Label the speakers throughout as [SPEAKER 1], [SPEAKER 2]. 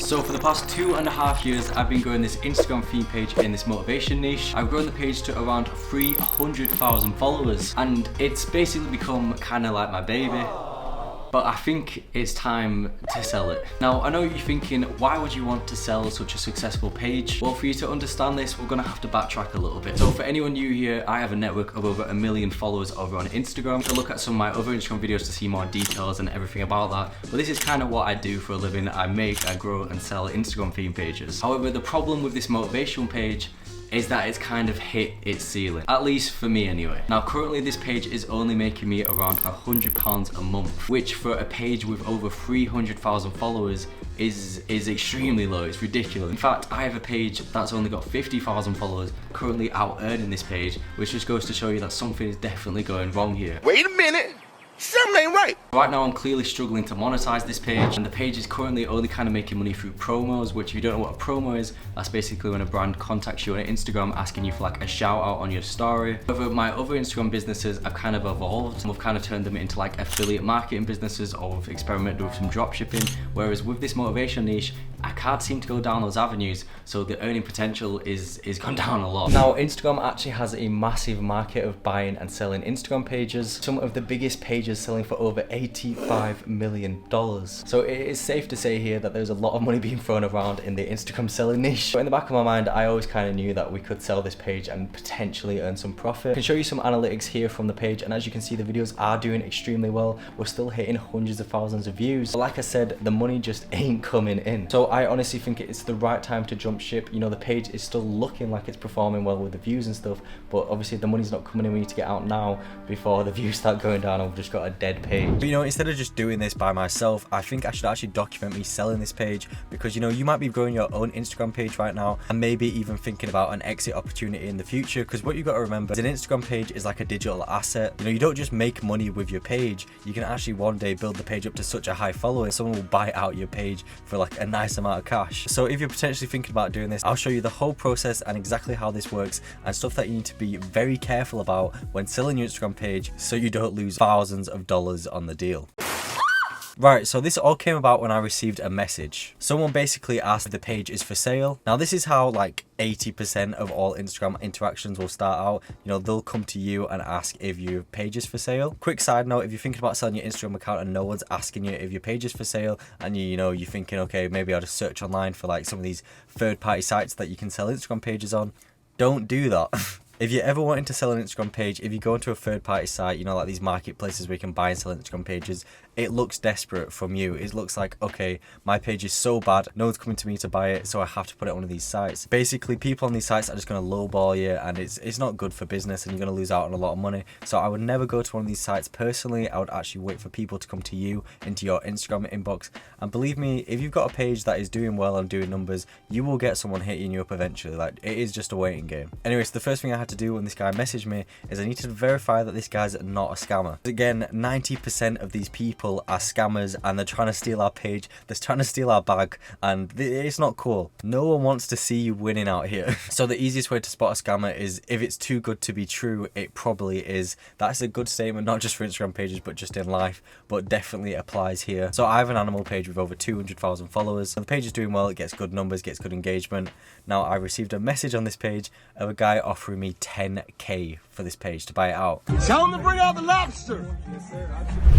[SPEAKER 1] So for the past 2.5 years, I've been growing this Instagram theme page in this motivation niche. I've grown the page to around 300,000 followers, and it's basically become kind of like my baby. But I think it's time to sell it. Now, I know you're thinking, why would you want to sell such a successful page? Well, for you to understand this, we're gonna have to backtrack a little bit. So for anyone new here, I have a network of over 1 million followers over on Instagram. So look at some of my other Instagram videos to see more details and everything about that. But this is kind of what I do for a living. I grow and sell Instagram theme pages. However, the problem with this motivational page is that it's kind of hit its ceiling, at least for me anyway. Now currently this page is only making me around £100 a month, which for a page with over 300,000 followers is extremely low. It's ridiculous. In fact, I have a page that's only got 50,000 followers currently out earning this page, which just goes to show you that something is definitely going wrong here.
[SPEAKER 2] Wait a minute. Something ain't right.
[SPEAKER 1] Right now I'm clearly struggling to monetize this page, and the page is currently only kind of making money through promos, which if you don't know what a promo is, that's basically when a brand contacts you on Instagram asking you for like a shout out on your story. However, my other Instagram businesses have kind of evolved. We've kind of turned them into like affiliate marketing businesses, or we've experimented with some drop shipping, whereas with this motivation niche, I can't seem to go down those avenues, so the earning potential is gone down a lot. Now, Instagram actually has a massive market of buying and selling Instagram pages. Some of the biggest pages selling for over $85 million. So it is safe to say here that there's a lot of money being thrown around in the Instagram selling niche. But in the back of my mind, I always kind of knew that we could sell this page and potentially earn some profit. I can show you some analytics here from the page, and as you can see, the videos are doing extremely well. We're still hitting hundreds of thousands of views. But like I said, the money just ain't coming in. So I honestly think it's the right time to jump ship. You know, the page is still looking like it's performing well with the views and stuff, but obviously the money's not coming in. We need to get out now before the views start going down and we've just got a dead page.
[SPEAKER 3] But you know, instead of just doing this by myself, I think I should actually document me selling this page, because you know, you might be growing your own Instagram page right now and maybe even thinking about an exit opportunity in the future, because what you got to remember is an Instagram page is like a digital asset. You know, you don't just make money with your page. You can actually one day build the page up to such a high following, someone will buy out your page for like a nice amount of cash. So if you're potentially thinking about doing this, I'll show you the whole process and exactly how this works and stuff that you need to be very careful about when selling your Instagram page, so you don't lose thousands of dollars on the deal. Right, so this all came about when I received a message. Someone basically asked if the page is for sale. Now this is how like 80% of all Instagram interactions will start out. You know, they'll come to you and ask if your page is for sale. Quick side note, if you're thinking about selling your Instagram account and no one's asking you if your page is for sale, and you're thinking, okay, maybe I'll just search online for like some of these third-party sites that you can sell Instagram pages on, don't do that. If you're ever wanting to sell an Instagram page, if you go into a third-party site, you know, like these marketplaces where you can buy and sell Instagram pages, it looks desperate from you. It looks like, okay, my page is so bad, no one's coming to me to buy it, so I have to put it on one of these sites. Basically, people on these sites are just going to lowball you, and it's not good for business, and you're going to lose out on a lot of money. So I would never go to one of these sites personally. I would actually wait for people to come to you into your Instagram inbox. And believe me, if you've got a page that is doing well and doing numbers, you will get someone hitting you up eventually. Like, it is just a waiting game. Anyways, the first thing I had to do when this guy messaged me is I need to verify that this guy's not a scammer. Again, 90% of these people are scammers, and they're trying to steal our page, they're trying to steal our bag, and it's not cool. No one wants to see you winning out here. So the easiest way to spot a scammer is if it's too good to be true, it probably is. That's a good statement, not just for Instagram pages, but just in life, but definitely applies here. So I have an animal page with over 200,000 followers. The page is doing well, it gets good numbers, gets good engagement. Now I received a message on this page of a guy offering me 10k for this page to buy it out.
[SPEAKER 2] Tell him to bring out the lobster.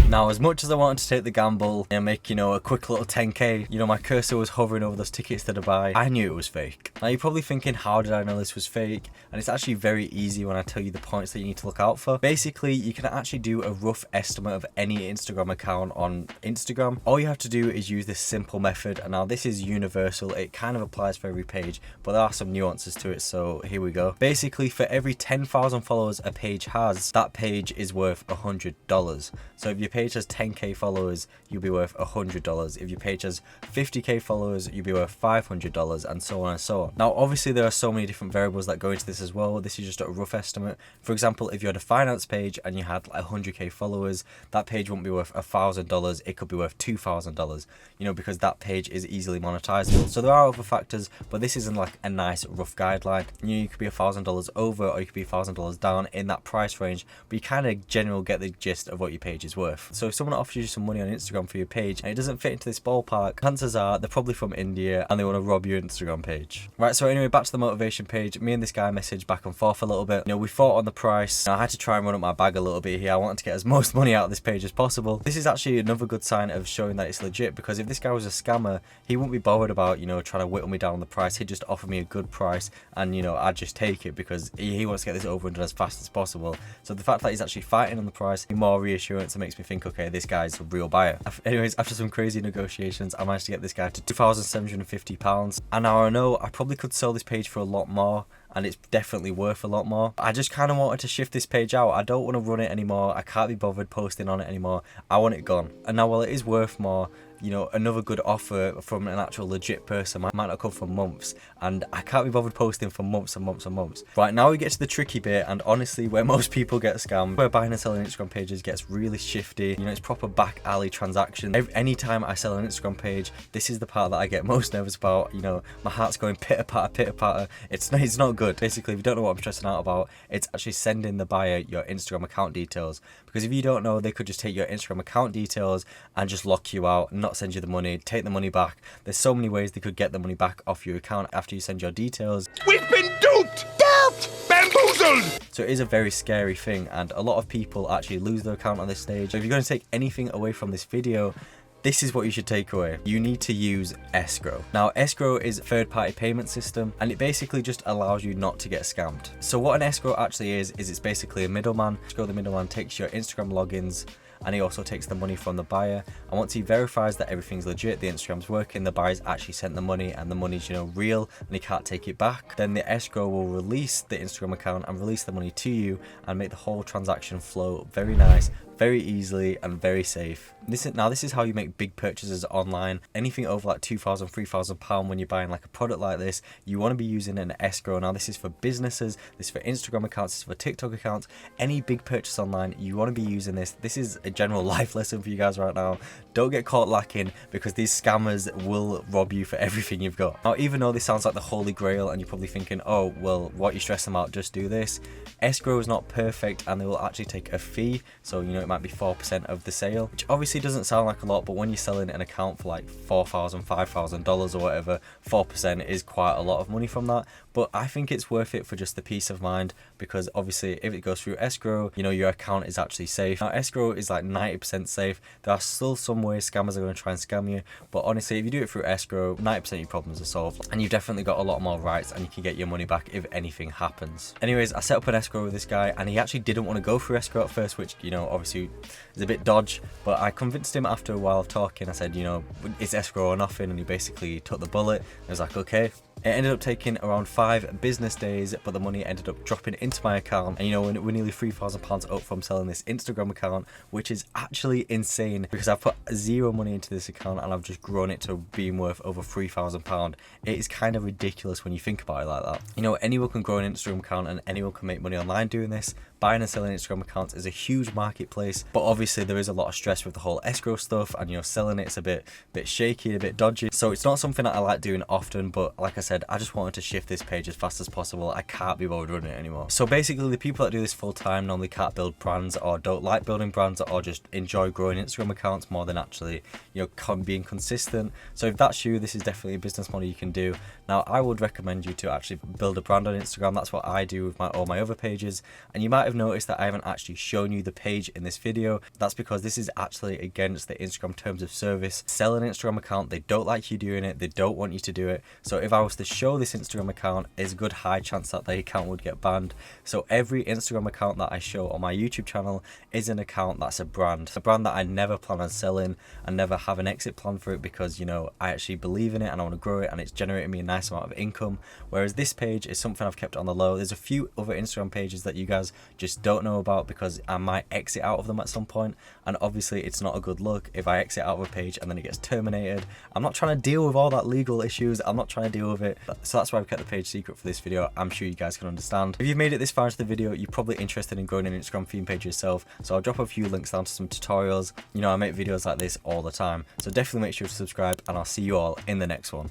[SPEAKER 3] Now, as much as I wanted to take the gamble and make, a quick little 10k, my cursor was hovering over those tickets to buy, I knew it was fake. Now, you're probably thinking, how did I know this was fake? And it's actually very easy when I tell you the points that you need to look out for. Basically, you can actually do a rough estimate of any Instagram account on Instagram. All you have to do is use this simple method. And now this is universal. It kind of applies for every page, but there are some nuances to it. So here we go. Basically, for every 10,000 followers a page has, that page is worth $100. So if your page has 10k followers, you'll be worth $100. If your page has 50k followers, you'll be worth $500, and so on and so on. Now, obviously, there are so many different variables that go into this as well. This is just a rough estimate. For example, if you had a finance page and you had like 100k followers, that page won't be worth $1,000. It could be worth $2,000, because that page is easily monetizable. So there are other factors, but this isn't like a nice rough guideline. You could be $1,000 over, or you could be $1,000 down in that price range, but you kind of generally get the gist of what your page is worth. So if someone offers offers you some money on Instagram for your page and it doesn't fit into this ballpark, chances are they're probably from India and they want to rob your Instagram page. Right, so anyway, back to the motivation page. Me and this guy messaged back and forth a little bit. You know, we fought on the price. I had to try and run up my bag a little bit here. I wanted to get as most money out of this page as possible. This is actually another good sign of showing that it's legit, because if this guy was a scammer, he wouldn't be bothered about, you know, trying to whittle me down on the price. He'd just offer me a good price and, you know, I'd just take it because he wants to get this over and done as fast as possible. So the fact that he's actually fighting on the price, more reassurance, and makes me think, okay, this guy's a real buyer. Anyways, after some crazy negotiations, I managed to get this guy to £2,750. And now I know I probably could sell this page for a lot more, and it's definitely worth a lot more. I just kind of wanted to shift this page out. I don't want to run it anymore. I can't be bothered posting on it anymore. I want it gone. And now while it is worth more, you know, another good offer from an actual legit person might not come for months, and I can't be bothered posting for months and months and months. Right, now we get to the tricky bit, and honestly where most people get scammed, where buying and selling Instagram pages gets really shifty. You know, it's proper back alley transaction. Anytime I sell an Instagram page, this is the part that I get most nervous about. You know, my heart's going pitter patter. It's not good. Basically, if you don't know what I'm stressing out about, it's actually sending the buyer your Instagram account details, because if you don't know, they could just take your Instagram account details and just lock you out, not send you the money, take the money back. There's so many ways they could get the money back off your account after you send your details.
[SPEAKER 2] We've been duped! Duped! Bamboozled!
[SPEAKER 3] So it is a very scary thing, and a lot of people actually lose their account on this stage. So if you're going to take anything away from this video, this is what you should take away. You need to use escrow. Now, escrow is a third-party payment system, and it basically just allows you not to get scammed. So what an escrow actually is it's basically a middleman. The middleman takes your Instagram logins, and he also takes the money from the buyer, and once he verifies that everything's legit, the Instagram's working, the buyer's actually sent the money and the money's, you know, real, and he can't take it back, then the escrow will release the Instagram account and release the money to you and make the whole transaction flow very nice, very easily, and very safe. This is how you make big purchases online. Anything over like £2,000, £3,000 when you're buying like a product like this, you want to be using an escrow. Now this is for businesses, this is for Instagram accounts, this is for TikTok accounts. Any big purchase online, you want to be using this. This is a general life lesson for you guys right now. Don't get caught lacking, because these scammers will rob you for everything you've got. Now, even though this sounds like the holy grail and you're probably thinking, oh well, what are you stressing about, just do this. Escrow is not perfect, and they will actually take a fee. So, you know, it might be 4% of the sale, which obviously doesn't sound like a lot, but when you're selling an account for like $4,000, $5,000 or whatever, 4% is quite a lot of money from that. But I think it's worth it for just the peace of mind, because obviously if it goes through escrow, you know, your account is actually safe. Now, escrow is like 90% safe. There are still some ways scammers are going to try and scam you, but honestly, if you do it through escrow, 90% of your problems are solved, and you've definitely got a lot more rights, and you can get your money back if anything happens. Anyways, I set up an escrow with this guy, and he actually didn't want to go through escrow at first, which, you know, obviously is a bit dodge, but I convinced him after a while of talking. I said, you know, it's escrow or nothing, and he basically took the bullet. I was like, okay. It ended up taking around 5 business days, but the money ended up dropping into my account. And you know, we're nearly £3,000 up from selling this Instagram account, which is actually insane, because I've put zero money into this account and I've just grown it to being worth over £3,000. It is kind of ridiculous when you think about it like that. You know, anyone can grow an Instagram account and anyone can make money online doing this. Buying and selling Instagram accounts is a huge marketplace, but obviously there is a lot of stress with the whole escrow stuff, and you know, selling it's a bit shaky, a bit dodgy. So it's not something that I like doing often, but like I said, I just wanted to shift this page as fast as possible. I can't be bothered running it anymore. So basically, the people that do this full time normally can't build brands, or don't like building brands, or just enjoy growing Instagram accounts more than actually, you know, being consistent. So if that's you, this is definitely a business model you can do. Now, I would recommend you to actually build a brand on Instagram. That's what I do with all my other pages, and you might have noticed that I haven't actually shown you the page in this video. That's because this is actually against the Instagram terms of service. Sell an Instagram account, they don't like you doing it, they don't want you to do it. So if I was to show this Instagram account, there's a good high chance that the account would get banned. So every Instagram account that I show on my YouTube channel is an account that's a brand that I never plan on selling and never have an exit plan for it, because, you know, I actually believe in it and I want to grow it, and it's generating me a nice amount of income. Whereas this page is something I've kept on the low. There's a few other Instagram pages that you guys just don't know about, because I might exit out of them at some point, and obviously it's not a good look if I exit out of a page and then it gets terminated. I'm not trying to deal with all that legal issues. I'm not trying to deal with it. So that's why I've kept the page secret for this video. I'm sure you guys can understand. If you've made it this far into the video, you're probably interested in growing an Instagram theme page yourself, so I'll drop a few links down to some tutorials. You know, I make videos like this all the time, so definitely make sure to subscribe, and I'll see you all in the next one.